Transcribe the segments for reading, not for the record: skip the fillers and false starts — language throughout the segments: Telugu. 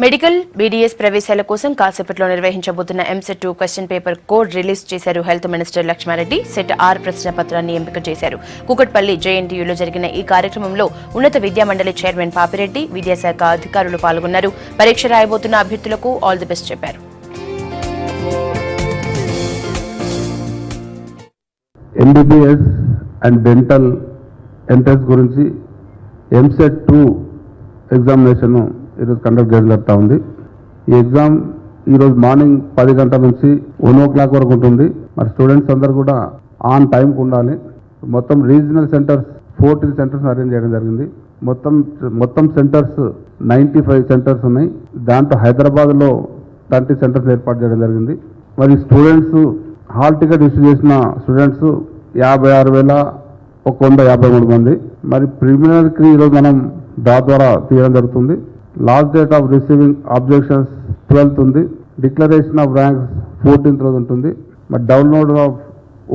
మెడికల్ బీడీఎస్ ప్రవేశాల కోసం కాసేపట్లో నిర్వహించబోతున్న EAMCET 2 question paper code release చేశారు హెల్త్ మినిస్టర్ లక్ష్మారెడ్డి. సెట్ 6 ప్రశ్న పత్రాన్ని ఎంపిక చేశారు. కూకట్పల్లి జేఎన్టీయూలో జరిగిన ఈ కార్యక్రమంలో ఉన్నత విద్యా మండలి చైర్మన్ పాపిరెడ్డి, విద్యాశాఖ అధికారులు పాల్గొన్నారు. పరీక్ష రాయబోతున్న అభ్యర్థులకు ఆల్ ది బెస్ట్ చెప్పారు. ఎంబీబీఎస్ అండ్ డెంటల్ ఎంట్రన్స్ గురించి ఎంసెట్ 2 ఎగ్జామినేషన్ ఈరోజు కండక్ట్ జరుగుతూ ఉంది. ఈ ఎగ్జామ్ ఈరోజు మార్నింగ్ 10 గంటల నుంచి 1 o'clock వరకు ఉంటుంది. మరి స్టూడెంట్స్ అందరూ కూడా ఆన్ టైంకి ఉండాలి. మొత్తం రీజనల్ సెంటర్స్ 14 సెంటర్స్ అరేంజ్ చేయడం జరిగింది. మొత్తం సెంటర్స్ 95 సెంటర్స్ ఉన్నాయి. దాంట్లో హైదరాబాద్లో 30 సెంటర్స్ ఏర్పాటు చేయడం జరిగింది. మరి స్టూడెంట్స్ హాల్ టికెట్ ఇష్యూ చేసిన స్టూడెంట్స్ 56,153 మంది. మరి ప్రిలిమినరీకి ఈరోజు మనం డ్రా ద్వారా తీయడం జరుగుతుంది. Last date of receiving objections 12th ఉంది. డిక్లరేషన్ ఆఫ్ ర్యాంక్స్ 14th రోజు ఉంటుంది. మరి download of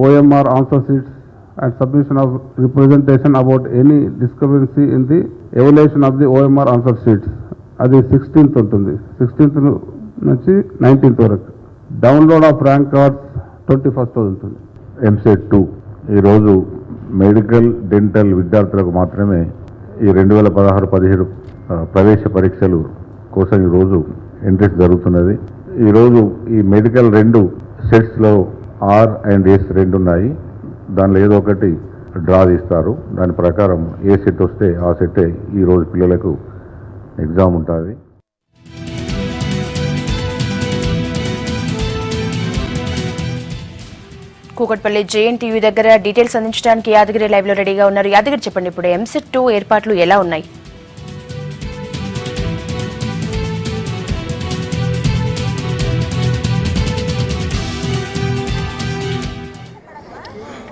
OMR answer sheets and submission of representation about any discrepancy in the evolution of the OMR answer sheets అది 16th ఉంటుంది. 16th నుంచి 19th వరకు. Download off rank cards 21st రోజు ఉంటుంది. ఎంసెట్ 2 ఈరోజు మెడికల్ డెంటల్ విద్యార్థులకు మాత్రమే ఈ 2016-17 ప్రవేశ పరీక్షలు కోసం ఈరోజు ఎంట్రీస్ జరుగుతున్నది. ఈరోజు ఈ మెడికల్ 2 సెట్స్లో R and S 2 ఉన్నాయి. దానిలో ఏదో ఒకటి డ్రా తీస్తారు. దాని ప్రకారం ఏ సెట్ వస్తే ఆ సెట్టే ఈరోజు పిల్లలకు ఎగ్జామ్ ఉంటుంది. కూకట్పల్లి జేఎన్టీయూ దగ్గర డీటెయిల్స్ అందించడానికి యాదగిరి లైవ్ లో రెడీగా ఉన్నారు. యాదగిరి చెప్పండి, ఇప్పుడు ఎంసెట్ 2 ఏర్పాట్లు ఎలా ఉన్నాయి?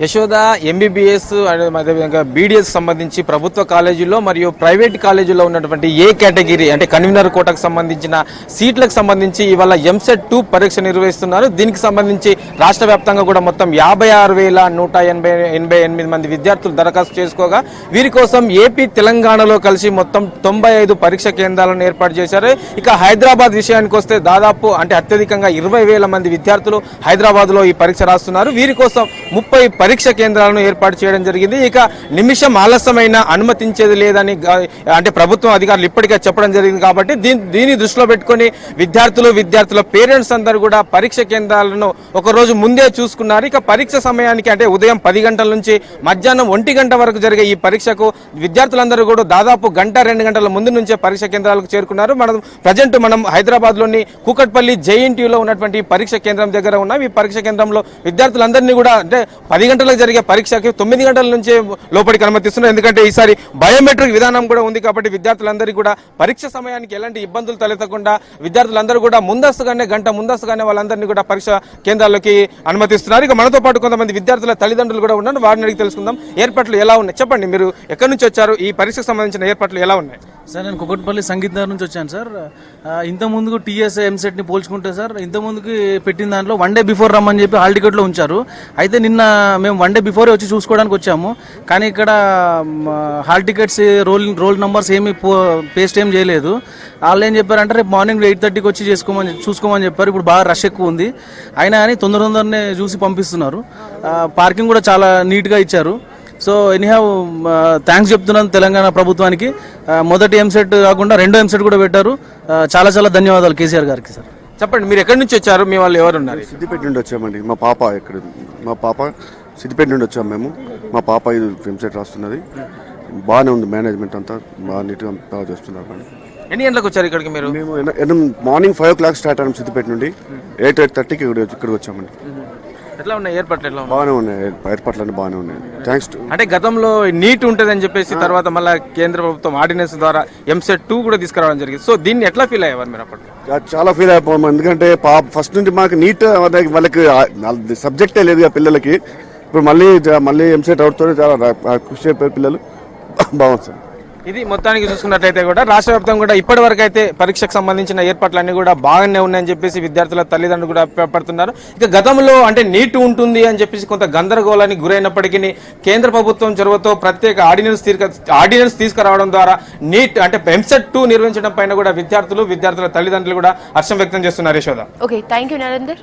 యశోద ఎంబీబీఎస్ అదేవిధంగా బీడీఎస్ సంబంధించి ప్రభుత్వ కాలేజీల్లో మరియు ప్రైవేట్ కాలేజీల్లో ఉన్నటువంటి ఏ కేటగిరీ అంటే కన్వీనర్ కోటాకు సంబంధించిన సీట్లకు సంబంధించి ఇవాళ ఎంసెట్ 2 పరీక్ష నిర్వహిస్తున్నారు. దీనికి సంబంధించి రాష్ట్ర వ్యాప్తంగా కూడా మొత్తం 56,188 మంది విద్యార్థులు దరఖాస్తు చేసుకోగా వీరి కోసం ఏపీ తెలంగాణలో కలిసి మొత్తం 95 పరీక్ష కేంద్రాలను ఏర్పాటు చేశారు. ఇక హైదరాబాద్ విషయానికి వస్తే దాదాపు అంటే అత్యధికంగా 20,000 మంది విద్యార్థులు హైదరాబాద్లో ఈ పరీక్ష రాస్తున్నారు. వీరి కోసం 30 పరీక్ష కేంద్రాలను ఏర్పాటు చేయడం జరిగింది. ఇక నిమిషం ఆలస్యమైన అనుమతించేది లేదని అంటే ప్రభుత్వం అధికారులు ఇప్పటికే చెప్పడం జరిగింది. కాబట్టి దీన్ని దృష్టిలో పెట్టుకుని విద్యార్థుల పేరెంట్స్ అందరూ కూడా పరీక్ష కేంద్రాలను ఒక రోజు ముందే చూసుకున్నారు. ఇక పరీక్ష సమయానికి అంటే ఉదయం 10 గంటల నుంచి మధ్యాహ్నం 1 గంట వరకు జరిగే ఈ పరీక్షకు విద్యార్థులందరూ కూడా దాదాపు 1-2 గంటల ముందు నుంచే పరీక్ష కేంద్రాలకు చేరుకున్నారు. మనం హైదరాబాద్ లోని కూకట్పల్లి జేఎన్టీయూలో ఉన్నటువంటి పరీక్ష కేంద్రం దగ్గర ఉన్నాం. ఈ పరీక్ష కేంద్రంలో విద్యార్థులందరినీ కూడా అంటే 10 గంటలకు జరిగే పరీక్షకి 9 గంటల నుంచే లోపలికి అనుమతిస్తున్నారు. ఎందుకంటే ఈసారి బయోమెట్రిక్ విధానం కూడా ఉంది కాబట్టి విద్యార్థులందరికీ కూడా పరీక్ష సమయానికి ఎలాంటి ఇబ్బందులు తలెత్తకుండా విద్యార్థులందరూ కూడా గంట ముందస్తుగానే వాళ్ళందరినీ కూడా పరీక్ష కేంద్రాల్లోకి అనుమతిస్తున్నారు. ఇక మనతో పాటు కొంతమంది విద్యార్థుల తల్లిదండ్రులు కూడా ఉన్నారు. వారిని అడిగి తెలుసుకుందాం ఏర్పాట్లు ఎలా ఉన్నాయి. చెప్పండి, మీరు ఎక్కడి నుంచి వచ్చారు? ఈ పరీక్షకు సంబంధించిన ఏర్పాట్లు ఎలా ఉన్నాయి? సార్, నేను కుకట్పల్లి సంగీత్ నగర్ నుంచి వచ్చాను సార్. ఇంతకుముందుకు టీఎస్ ఎంసెట్ని పోల్చుకుంటే సార్ ఇంతకుముందుకి పెట్టిన దాంట్లో 1 day బిఫోర్ రమ్మని చెప్పి హాల్ టికెట్లో ఉంచారు. అయితే నిన్న మేము 1 day బిఫోరే వచ్చి చూసుకోవడానికి వచ్చాము. కానీ ఇక్కడ హాల్ టికెట్స్ రోల్ నంబర్స్ ఏమి పేస్ట్ ఏం చేయలేదు. వాళ్ళు ఏం చెప్పారంటే రేపు మార్నింగ్ 8:30కి వచ్చి చూసుకోమని చెప్పారు. ఇప్పుడు బాగా రష్ ఎక్కువ ఉంది. అయినా కానీ తొందరనే చూసి పంపిస్తున్నారు. పార్కింగ్ కూడా చాలా నీట్గా ఇచ్చారు. సో ఎనీహావ్ థ్యాంక్స్ చెప్తున్నాను తెలంగాణ ప్రభుత్వానికి. మొదటి ఎంసెట్ కాకుండా 2వ ఎంసెట్ కూడా పెట్టారు. చాలా ధన్యవాదాలు కేసీఆర్ గారికి. సార్ చెప్పండి, మీరు ఎక్కడి నుంచి వచ్చారు? మీ వాళ్ళు ఎవరు ఉన్నారు? సిద్దిపేట నుండి వచ్చామండి. మా పాప సిద్దిపేట నుండి వచ్చాము మేము. మా పాప ఇది ఎంసెట్ రాస్తున్నది. బాగానే ఉంది, మేనేజ్మెంట్ అంతా బాగా నీట్గా బాగా చేస్తున్నారు. ఎన్ని గంటలకు వచ్చారు ఇక్కడికి? మేము మార్నింగ్ 5 o'clock స్టార్ట్ అయ్యాము సిద్దిపేట నుండి. 8:30కి ఇక్కడికి వచ్చామండి. ఎట్లా ఉన్నాయి ఏర్పాట్లు? బాగానే ఉన్నాయి, ఏర్పాట్లన్నీ బాగానే ఉన్నాయి. థ్యాంక్స్ టు అంటే గతంలో నీట్ ఉంటుంది అని చెప్పేసి తర్వాత మళ్ళీ కేంద్ర ప్రభుత్వం ఆర్డినెన్స్ ద్వారా ఎంసెట్ 2 కూడా తీసుకురావడం జరిగింది. సో దీన్ని ఎట్లా ఫీల్ అయ్యేవారు మీరు అప్పట్లో? చాలా ఫీల్ అయిపోయాము. ఎందుకంటే ఫస్ట్ నుంచి మాకు నీట్ వాళ్ళకి సబ్జెక్టే లేదు పిల్లలకి. ఇప్పుడు మళ్ళీ ఎంసెట్ అవుట్తో చాలా కృషి అయిపోయారు పిల్లలు. బాగుంది సార్. ఇది మొత్తానికి చూసుకున్నట్లయితే కూడా రాష్ట్ర వ్యాప్తంగా కూడా ఇప్పటి వరకు అయితే పరీక్షకు సంబంధించిన ఏర్పాట్లన్నీ కూడా బాగానే ఉన్నాయని చెప్పేసి విద్యార్థుల తల్లిదండ్రులు కూడా అభిప్రాయపడుతున్నారు. ఇక గతంలో అంటే నీట్ ఉంటుంది అని చెప్పేసి కొంత గందరగోళానికి గురైనప్పటికీ కేంద్ర ప్రభుత్వం చొరవతో ప్రత్యేక ఆర్డినెన్స్ తీసుకురావడం ద్వారా నీట్ అంటే ఎంసెట్ 2 నిర్వహించడం పైన కూడా విద్యార్థుల తల్లిదండ్రులు కూడా హర్షం వ్యక్తం చేస్తున్నారు. Yashoda. Okay, thank you Narender.